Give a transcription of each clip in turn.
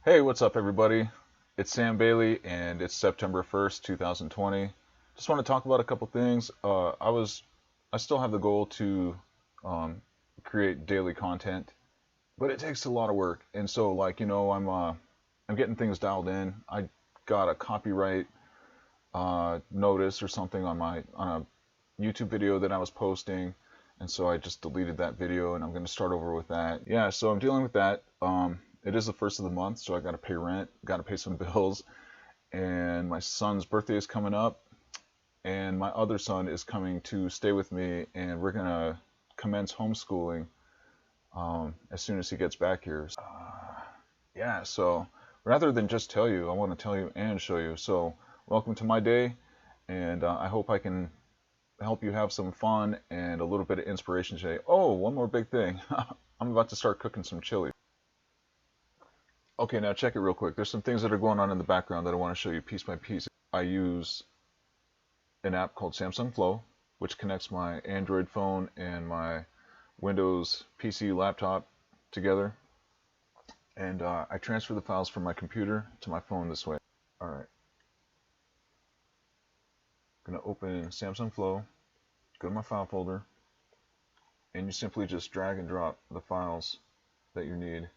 Hey, what's up, everybody? It's Sam Bailey, and it's September 1st, 2020. Just want to talk about a couple things. I still have the goal to um, create daily content, but it takes a lot of work. And so, I'm getting things dialed in. I got a copyright notice or something on a YouTube video that I was posting, and so I just deleted that video, and I'm going to start over with that. Yeah, so I'm dealing with that. It is the first of the month, so I got to pay rent, got to pay some bills, and my son's birthday is coming up, and my other son is coming to stay with me, and we're gonna commence homeschooling as soon as he gets back here. Yeah, so rather than just tell you, I want to tell you and show you. So welcome to my day, and I hope I can help you have some fun and a little bit of inspiration today. Oh, one more big thing. I'm about to start cooking some chili. Okay, now check it real quick. There's some things that are going on in the background that I want to show you piece by piece. I use an app called Samsung Flow, which connects my Android phone and my Windows PC laptop together. And I transfer the files from my computer to my phone this way. All right. I'm going to open Samsung Flow, go to my file folder, and you simply just drag and drop the files that you need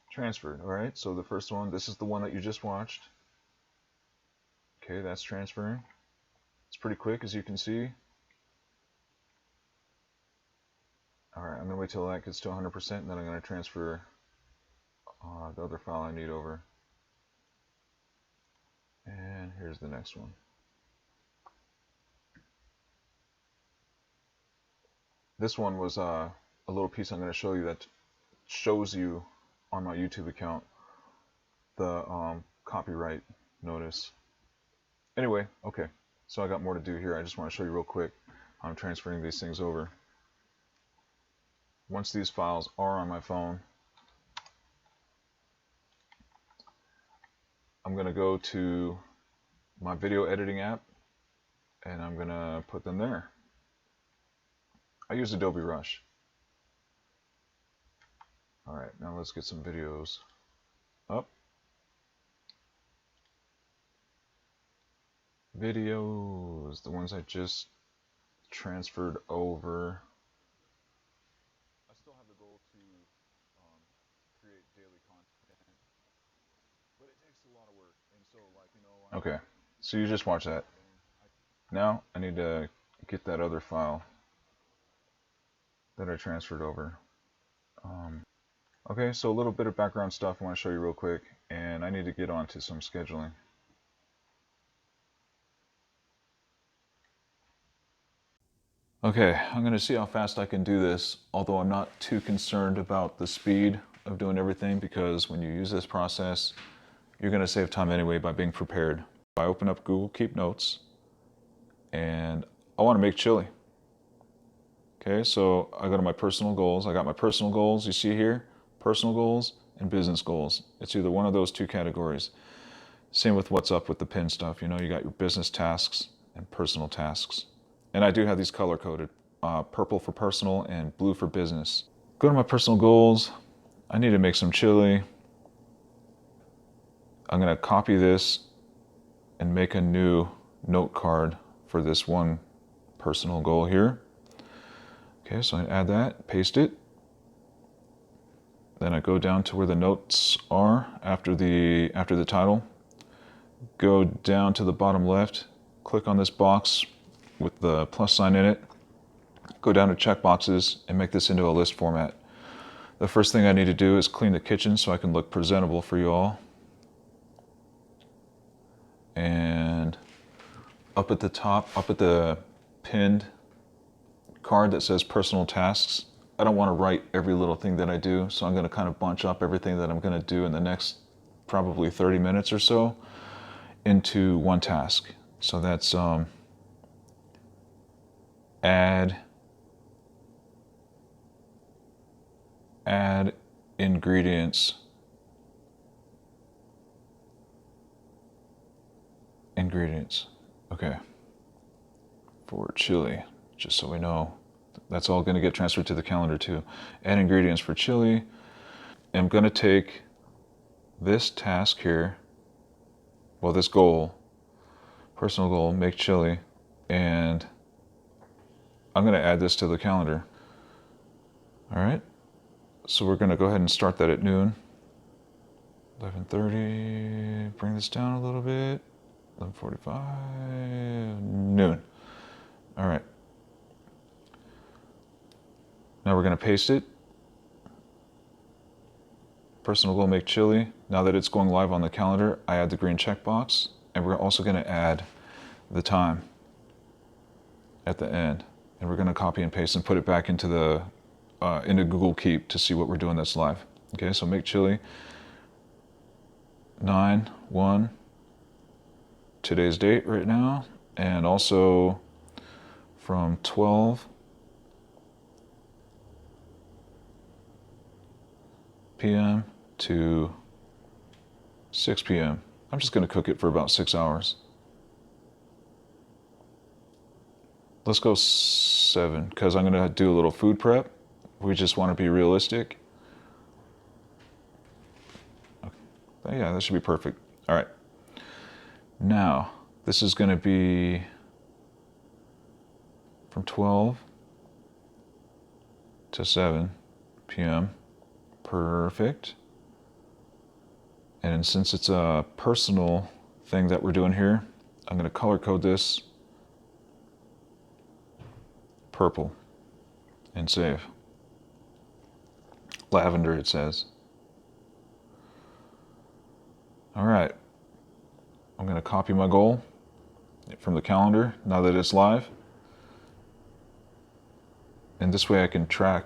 transferred. All right, so the first one, this is the one that you just watched. Okay, that's transferring. It's pretty quick, as you can see. All right, I'm going to wait till that gets to 100%, and then I'm going to transfer the other file I need over. And here's the next one. This one was a little piece I'm going to show you that shows you on my YouTube account the copyright notice. Anyway, okay, so I got more to do here. I just want to show you real quick how I'm transferring these things over. Once these files are on my phone, I'm going to go to my video editing app, and I'm going to put them there. I use Adobe Rush. All right, now let's get some videos up. Videos, the ones I just transferred over. I still have the goal to create daily content, but it takes a lot of work. And so, okay, so you just watch that. Now I need to get that other file that I transferred over. Okay, so a little bit of background stuff I want to show you real quick, and I need to get on to some scheduling. Okay, I'm going to see how fast I can do this, although I'm not too concerned about the speed of doing everything, because when you use this process, you're going to save time anyway by being prepared. I open up Google Keep Notes, and I want to make chili. Okay, so I go to my personal goals. I got my personal goals, you see here, personal goals and business goals. It's either one of those two categories. Same with what's up with the pin stuff. You know, you got your business tasks and personal tasks. And I do have these color coded, purple for personal and blue for business. Go to my personal goals. I need to make some chili. I'm going to copy this and make a new note card for this one personal goal here. Okay, so I add that, paste it. Then I go down to where the notes are after the title. Go down to the bottom left, click on this box with the plus sign in it. Go down to checkboxes and make this into a list format. The first thing I need to do is clean the kitchen so I can look presentable for you all. And up at the top, up at the pinned card that says personal tasks, I don't want to write every little thing that I do, so I'm going to kind of bunch up everything that I'm going to do in the next probably 30 minutes or so into one task. So that's add ingredients. Okay, for chili, just so we know. That's all going to get transferred to the calendar too. Add ingredients for chili. I'm going to take this task here, well, this goal, personal goal, make chili, and I'm going to add this to the calendar. All right, so we're going to go ahead and start that at noon. 11:30, bring this down a little bit. 11:45, noon. All right. Now we're going to paste it. Personal goal, make chili. Now that it's going live on the calendar, I add the green checkbox, and we're also going to add the time at the end. And we're going to copy and paste and put it back into the into Google Keep to see what we're doing that's live. Okay, so make chili. 9/1, today's date right now, and also from 12 p.m. to 6 p.m. I'm just going to cook it for about 6 hours. Let's go 7, because I'm going to do a little food prep. We just want to be realistic. Okay. Yeah, that should be perfect. All right. Now, this is going to be from 12 to 7 p.m. Perfect. And since it's a personal thing that we're doing here, I'm going to color code this purple and save. Lavender, it says. All right. I'm going to copy my goal from the calendar now that it's live. And this way I can track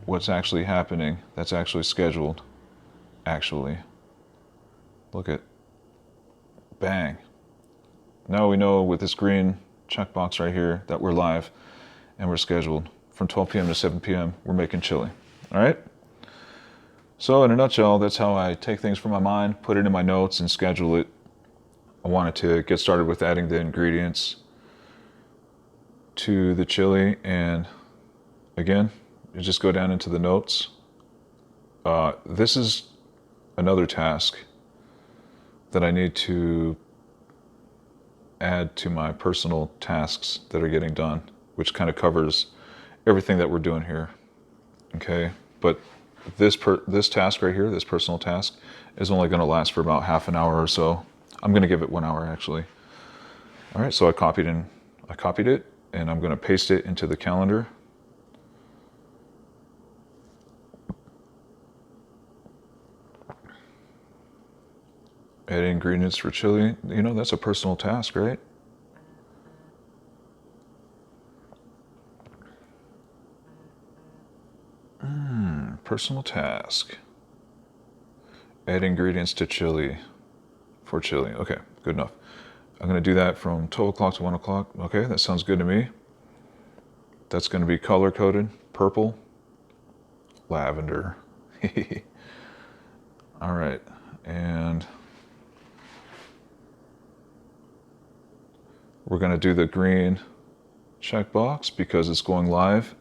what's actually happening, that's actually scheduled. Actually. Look at, bang. Now we know with this green checkbox right here that we're live and we're scheduled. From 12 p.m. to 7 p.m. we're making chili. All right? So in a nutshell, that's how I take things from my mind, put it in my notes, and schedule it. I wanted to get started with adding the ingredients to the chili, and again, you just go down into the notes. This is another task that I need to add to my personal tasks that are getting done, which kind of covers everything that we're doing here. Okay, but this task right here, this personal task, is only going to last for about half an hour or so. I'm going to give it 1 hour actually. All right, so I copied it, and I'm going to paste it into the calendar. Add ingredients for chili. You know, that's a personal task, right? Personal task. Add ingredients to chili. For chili. Okay, good enough. I'm going to do that from 12 o'clock to 1 o'clock. Okay, that sounds good to me. That's going to be color coded. Purple. Lavender. All right, and we're going to do the green checkbox because it's going live.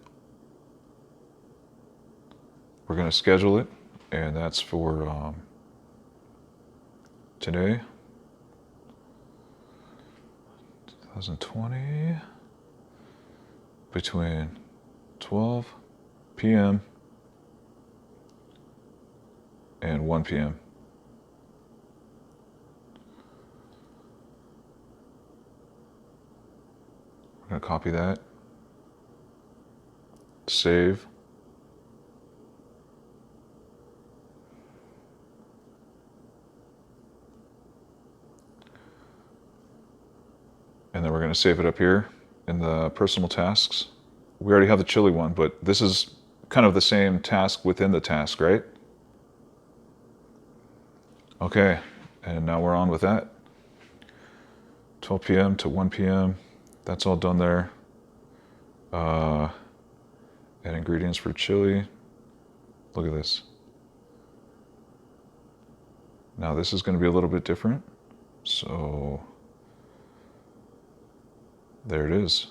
We're going to schedule it, and that's for today, 2020, between 12 p.m. and 1 p.m. We're going to copy that, save, and then we're going to save it up here in the personal tasks. We already have the chili one, but this is kind of the same task within the task, right? Okay, and now we're on with that. 12 p.m. to 1 p.m. That's all done there. Add ingredients for chili. Look at this. Now this is going to be a little bit different. So there it is.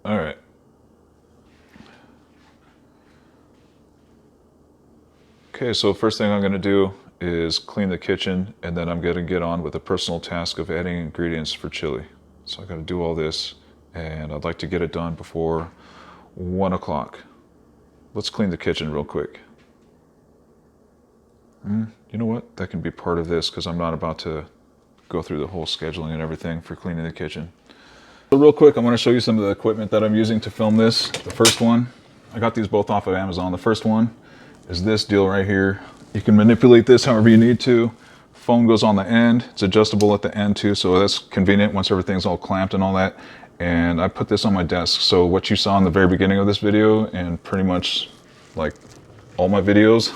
All right. Okay, so first thing I'm going to do is clean the kitchen, and then I'm going to get on with the personal task of adding ingredients for chili. So I got to do all this, and I'd like to get it done before 1 o'clock. Let's clean the kitchen real quick. You know what? That can be part of this because I'm not about to go through the whole scheduling and everything for cleaning the kitchen. So real quick, I want to show you some of the equipment that I'm using to film this. The first one, I got these both off of Amazon. The first one is this deal right here. You can manipulate this however you need to. Phone goes on the end. It's adjustable at the end too, so that's convenient once everything's all clamped and all that. And I put this on my desk. So what you saw in the very beginning of this video, and pretty much like all my videos,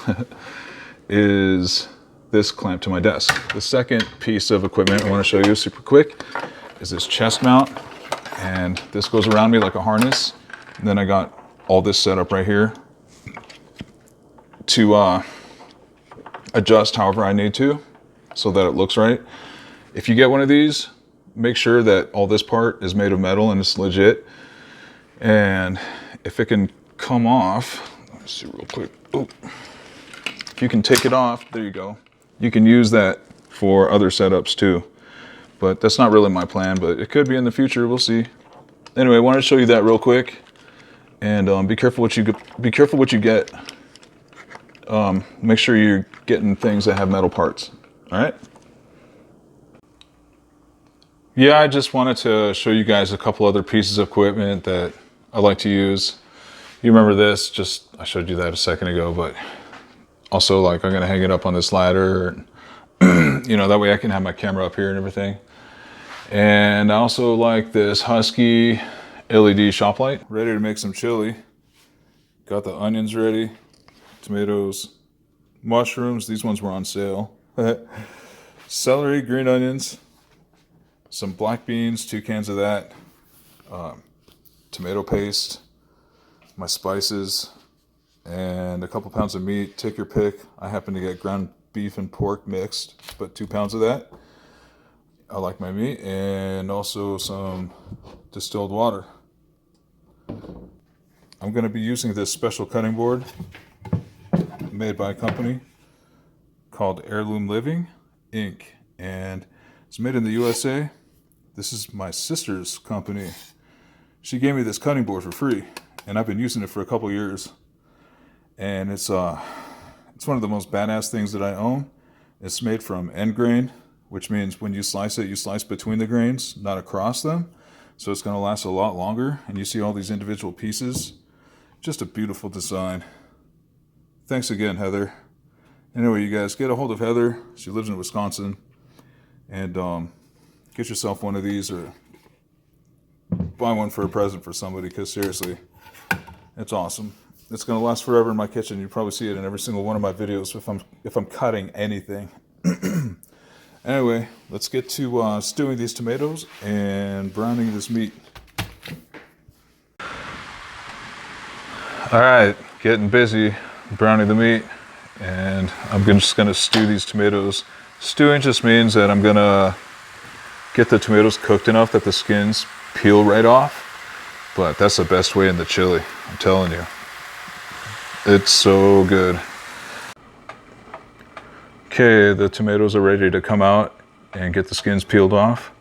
is this clamp to my desk. The second piece of equipment I want to show you super quick is this chest mount. And this goes around me like a harness. And then I got all this set up right here to adjust however I need to so that it looks right. If you get one of these, make sure that all this part is made of metal and it's legit. And if it can come off, let me see real quick. Oh. If you can take it off, there you go. You can use that for other setups too. But that's not really my plan, but it could be in the future, we'll see. Anyway, I wanted to show you that real quick. And be careful what you get. Make sure you're getting things that have metal parts. All right. Yeah, I just wanted to show you guys a couple other pieces of equipment that I like to use. You remember this? I showed you that a second ago, but also like I'm gonna hang it up on this ladder, and, you know, that way I can have my camera up here and everything. And I also like this Husky LED shop light. Ready to make some chili. Got the onions ready, tomatoes, mushrooms. These ones were on sale. Celery, green onions, some black beans, 2 cans of that, tomato paste, my spices, and a couple pounds of meat. Take your pick. I happen to get ground beef and pork mixed, but 2 pounds of that. I like my meat, and also some distilled water. I'm going to be using this special cutting board made by a company called Heirloom Living Inc. And it's made in the USA. This is my sister's company. She gave me this cutting board for free, and I've been using it for a couple years. And it's one of the most badass things that I own. It's made from end grain, which means when you slice it, you slice between the grains, not across them. So it's going to last a lot longer. And you see all these individual pieces. Just a beautiful design. Thanks again, Heather. Anyway, you guys, get a hold of Heather. She lives in Wisconsin. And get yourself one of these, or buy one for a present for somebody, because seriously, it's awesome. It's going to last forever in my kitchen. You probably see it in every single one of my videos if I'm cutting anything. Anyway, let's get to stewing these tomatoes and browning this meat. All right, getting busy browning the meat, and I'm just going to stew these tomatoes. Stewing just means that I'm going to get the tomatoes cooked enough that the skins peel right off, but that's the best way in the chili, I'm telling you. It's so good. Okay, the tomatoes are ready to come out and get the skins peeled off.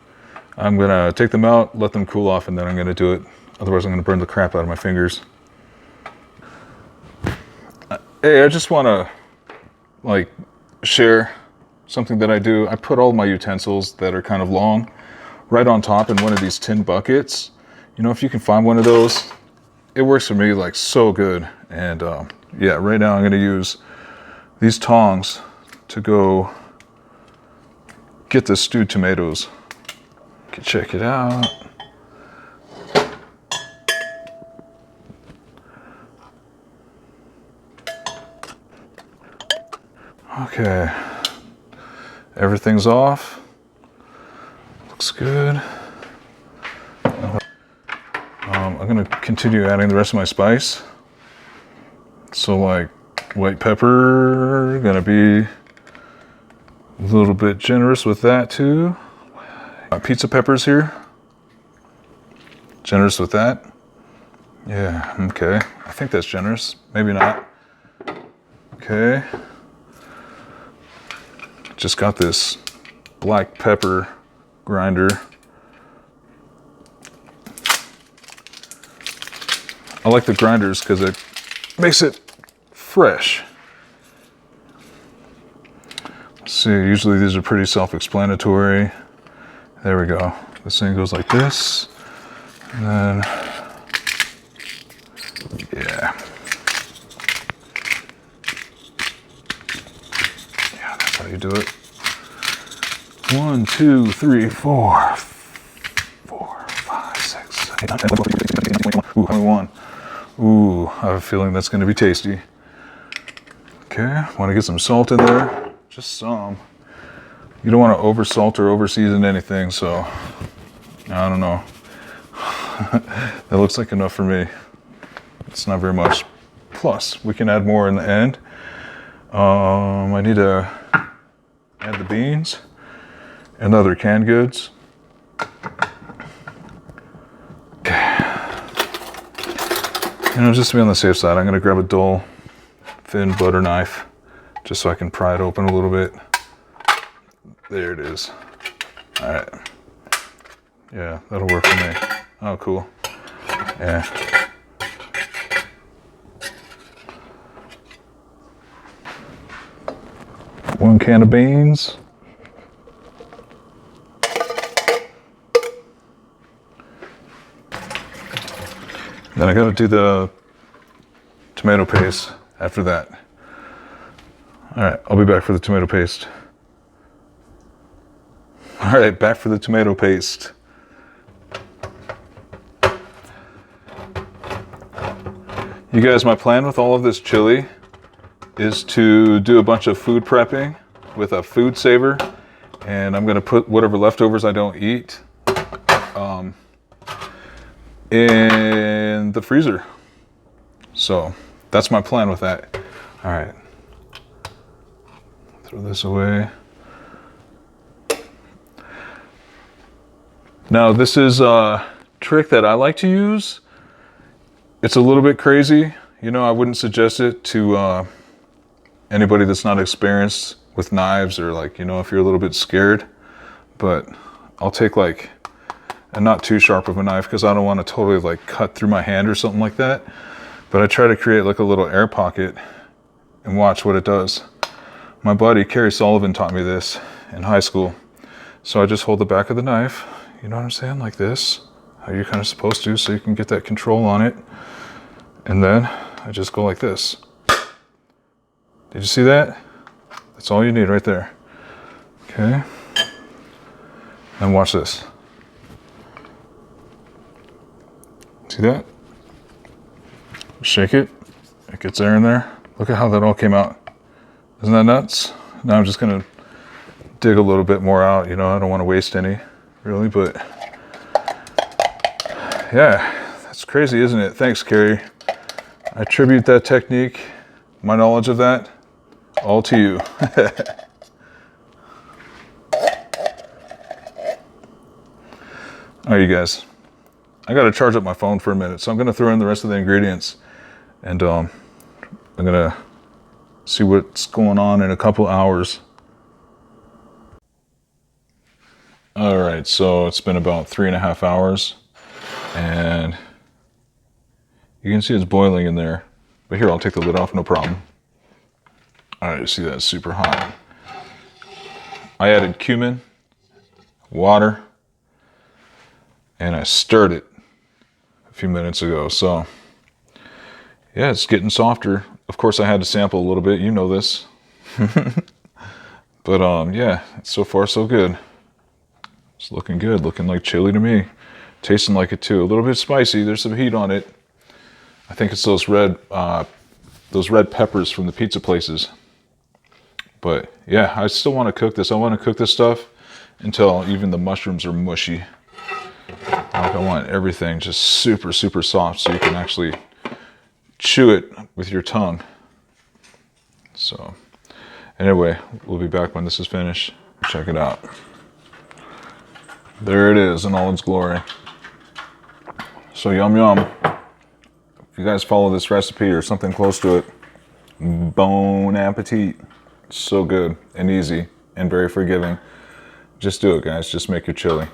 I'm gonna take them out, let them cool off, and then I'm gonna do it. Otherwise I'm gonna burn the crap out of my fingers. Hey, I just wanna share something that I do. I put all my utensils that are kind of long right on top in one of these tin buckets. You know, if you can find one of those, it works for me like so good. And yeah, right now I'm gonna use these tongs to go get the stewed tomatoes. Check it out. Okay, everything's off. Looks good. I'm gonna continue adding the rest of my spice. So like white pepper, gonna be a little bit generous with that too. Pizza peppers here, generous with that. Yeah, okay. I think that's generous. Maybe not. Okay. Just got this black pepper grinder. I like the grinders because it makes it fresh. Let's see, usually these are pretty self-explanatory. There we go. This thing goes like this. And then, yeah. Yeah, that's how you do it. 1, 2, 3, 4, 5, 6, 7, 8, 9, 10, 11, 12, 13, 14, 15, 16, 17, 18, 19, 20, 21. Ooh, I have a feeling that's gonna be tasty. Okay, wanna get some salt in there? Just some. You don't wanna over salt or over season anything, so I don't know. That looks like enough for me. It's not very much. Plus, we can add more in the end. I need to add the beans and other canned goods. Okay. You know, just to be on the safe side, I'm gonna grab a dull, thin butter knife, just so I can pry it open a little bit. There it is. All right. Yeah, that'll work for me. Oh, cool. Yeah. One can of beans. Then I gotta do the tomato paste after that. All right, I'll be back for the tomato paste. All right, back for the tomato paste. You guys, my plan with all of this chili is to do a bunch of food prepping with a food saver, and I'm gonna put whatever leftovers I don't eat in the freezer. So that's my plan with that. All right, throw this away. Now this is a trick that I like to use. It's a little bit crazy. You know, I wouldn't suggest it to anybody that's not experienced with knives, or like, you know, if you're a little bit scared. But I'll take like a not too sharp of a knife because I don't want to totally like cut through my hand or something like that. But I try to create like a little air pocket and watch what it does. My buddy Kerry Sullivan taught me this in high school. So I just hold the back of the knife, you know what I'm saying, like this, how you're kind of supposed to, so you can get that control on it. And then I just go like this. Did you see that? That's all you need right there. Okay. And watch this. See that? Shake it. It gets air in there. Look at how that all came out. Isn't that nuts? Now I'm just gonna dig a little bit more out. You know, I don't want to waste any, really, but yeah, that's crazy, isn't it? Thanks, Kerry. I attribute that technique, my knowledge of that, all to you. All right, you guys. I gotta charge up my phone for a minute, so I'm gonna throw in the rest of the ingredients, and I'm gonna see what's going on in a couple hours. All right, so it's been about 3.5 hours, and you can see it's boiling in there. But here, I'll take the lid off, no problem. All right, you see that's super hot. I added cumin, water, and I stirred it a few minutes ago. So yeah, it's getting softer. Of course, I had to sample a little bit. You know this. But yeah, so far so good. It's looking good, looking like chili to me. Tasting like it too. A little bit spicy. There's some heat on it. I think it's those red peppers from the pizza places. But yeah, I still want to cook this. I want to cook this stuff until even the mushrooms are mushy. Like, I want everything just super, super soft so you can actually chew it with your tongue. So anyway, we'll be back when this is finished. Check it out. There it is in all its glory. So yum yum. If you guys follow this recipe or something close to it, bon appetit. So good and easy and very forgiving. Just do it, guys. Just make your chili.